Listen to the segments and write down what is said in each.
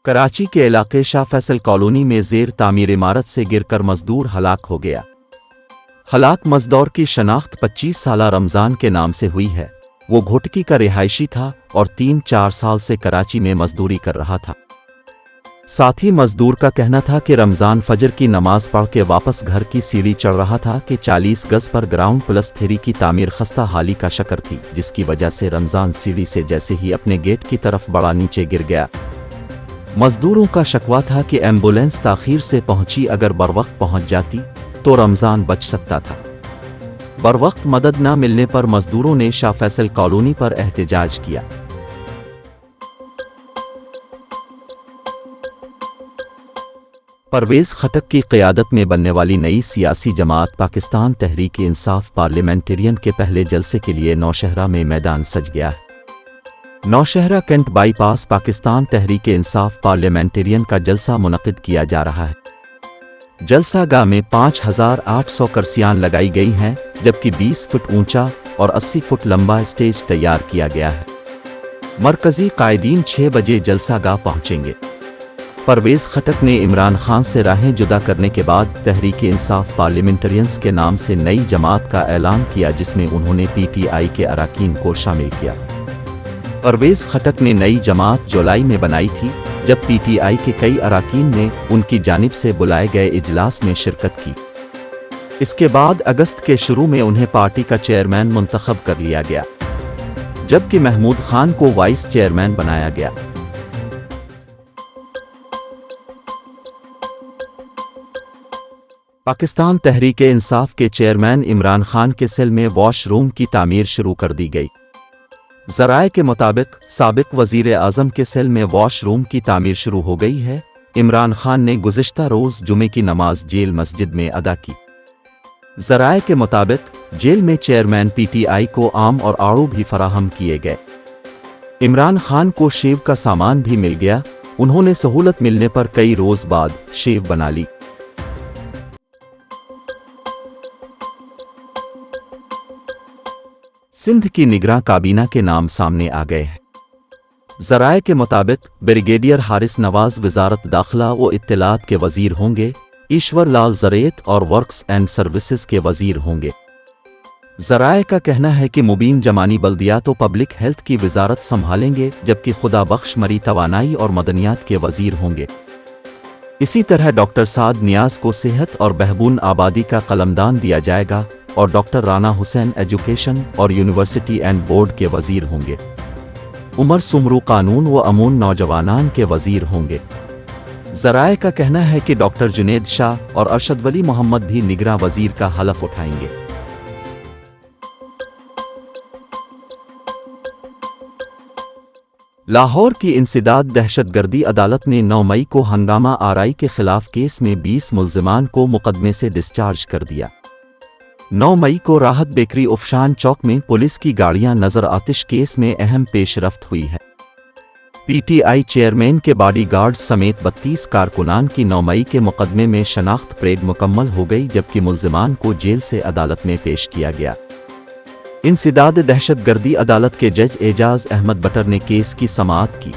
कराची के इलाके शाह फैसल कॉलोनी में ज़ेर तामीर इमारत से गिरकर मजदूर हलाक हो गया। हलाक मजदूर की शनाख्त 25 साला रमज़ान के नाम से हुई है। वो घोटकी का रिहायशी था और 3-4 साल से कराची में मजदूरी कर रहा था। साथ ही मजदूर का कहना था कि रमज़ान फजर की नमाज पढ़ के वापस घर की सीढ़ी चढ़ रहा था कि 40 गज पर ग्राउंड प्लस 3 की तामीर खस्ता हाली का शक्र थी, जिसकी वजह से रमज़ान सीढ़ी से जैसे ही अपने गेट की तरफ बढ़ा नीचे गिर गया। मजदूरों का शकवा था कि एम्बुलेंस ताख़ीर से पहुंची, अगर बरवक्त पहुंच जाती तो रमज़ान बच सकता था। बरवक्त मदद न मिलने पर मजदूरों ने शाह फैसल कॉलोनी पर एहतजाज किया। परवेज़ खटक की क़यादत में बनने वाली नई सियासी जमात पाकिस्तान तहरीक-ए-इंसाफ पार्लियामेंटेरियन के पहले जलसे के लिए नौशहरा में मैदान सज गया है। Nowshera cantt bypass Pakistan Tehreek-e-Insaf parliamentarian का जलसा मुनक़िद किया जा रहा है। जलसागाह में 5800 कुर्सियां लगाई गई हैं, जबकि 20 फुट ऊंचा और 80 फुट लंबा स्टेज तैयार किया गया है। मरकज़ी कायदीन 6 बजे जलसागाह पहुंचेंगे। परवेज़ खटक ने इमरान खान से राहें जुदा करने के बाद तहरीक-ए-इंसाफ पार्लियामेंटेरियंस के नाम से नई जमात का ऐलान किया, जिसमें उन्होंने PTI के अराकीन को शामिल किया। परवेज़ खटक ने नई जमात जुलाई में बनाई थी, जब PTI के कई अराकीन ने उनकी जानिब से बुलाए गए इजलास में शिरकत की। इसके बाद अगस्त के शुरू में उन्हें पार्टी का चेयरमैन मुंतखब कर लिया गया, जबकि महमूद खान को वाइस चेयरमैन बनाया गया। पाकिस्तान तहरीक-ए-इंसाफ के चेयरमैन इमरान खान के सेल में वॉशरूम की तामीर शुरू कर दी गई। ज़राए के मुताबिक साबिक वज़ीर आज़म के सेल में वॉशरूम की तामीर शुरू हो गई है। इमरान खान ने गुज़िश्ता रोज़ जुमे की नमाज जेल मस्जिद में अदा की। ज़राए के मुताबिक जेल में चेयरमैन PTI को आम और आड़ू भी फराहम किए गए। इमरान खान को शेव का सामान भी मिल गया। उन्होंने सहूलत मिलने पर कई रोज़ बाद शेव बना ली। सिंध की निगरां काबीना के नाम सामने आ गए हैं। ज़राए के मुताबिक ब्रिगेडियर हारिस नवाज वज़ारत दाखिला व इत्तलात के वज़ीर होंगे। ईश्वर लाल ज़रेत और वर्क्स एंड सर्विसेज के वज़ीर होंगे। ज़राए का कहना है कि मुबीन जमानी बल्दियात व पब्लिक हेल्थ की वज़ारत संभालेंगे, जबकि खुदा बख्श मरी तवानाई और मदनियात के वज़ीर होंगे। इसी तरह डॉक्टर साद नियाज़ को सेहत और बहबून आबादी का कलमदान दिया जाएगा और डॉक्टर राना हुसैन एजुकेशन और यूनिवर्सिटी एंड बोर्ड के वज़ीर होंगे। उमर सुमरू कानून व अमून नौजवानान के वज़ीर होंगे। ज़राए का कहना है कि डॉक्टर जुनेद शाह और अरशद वली मोहम्मद भी निगरां वज़ीर का हलफ उठाएंगे। लाहौर की इंसदाद दहशतगर्दी अदालत ने 9 मई को हंगामा आराई के खिलाफ केस में 20 मुल्ज़िमान को मुकदमे से डिस्चार्ज कर दिया। 9 मई को राहत बेकरी उफशान चौक में पुलिस की गाड़ियां नजर आतिश केस में अहम पेशरफ्त हुई है। PTI चेयरमैन के बॉडीगार्ड समेत 32 कारकुनान की 9 मई के मुकदमे में शनाख्त परेड मुकम्मल हो गई, जबकि मुल्ज़िमान को जेल से अदालत में पेश किया गया। इंसदाद दहशतगर्दी अदालत के जज एजाज अहमद बटर ने केस की समाअत की।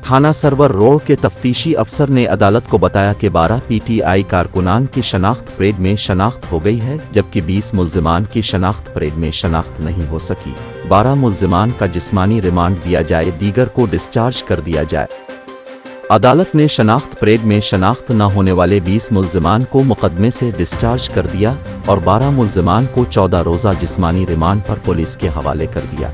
थाना सरवर रोड के तफ्तीशी अफसर ने अदालत को बताया कि 12 PTI कारकुनान की शनाख्त परेड में शनाख्त हो गई है, जबकि 20 मुल्ज़िमान की शनाख्त परेड में शनाख्त नहीं हो सकी। 12 मुल्ज़िमान का जिस्मानी रिमांड दिया जाए, दीगर को डिस्चार्ज कर दिया जाए। अदालत ने शनाख्त परेड में शनाख्त न होने वाले 20 मुल्ज़िमान को मुकदमे से डिस्चार्ज कर दिया और 12 मुल्ज़िमान को 14 रोज़ा जिस्मानी रिमांड पर पुलिस के हवाले कर दिया।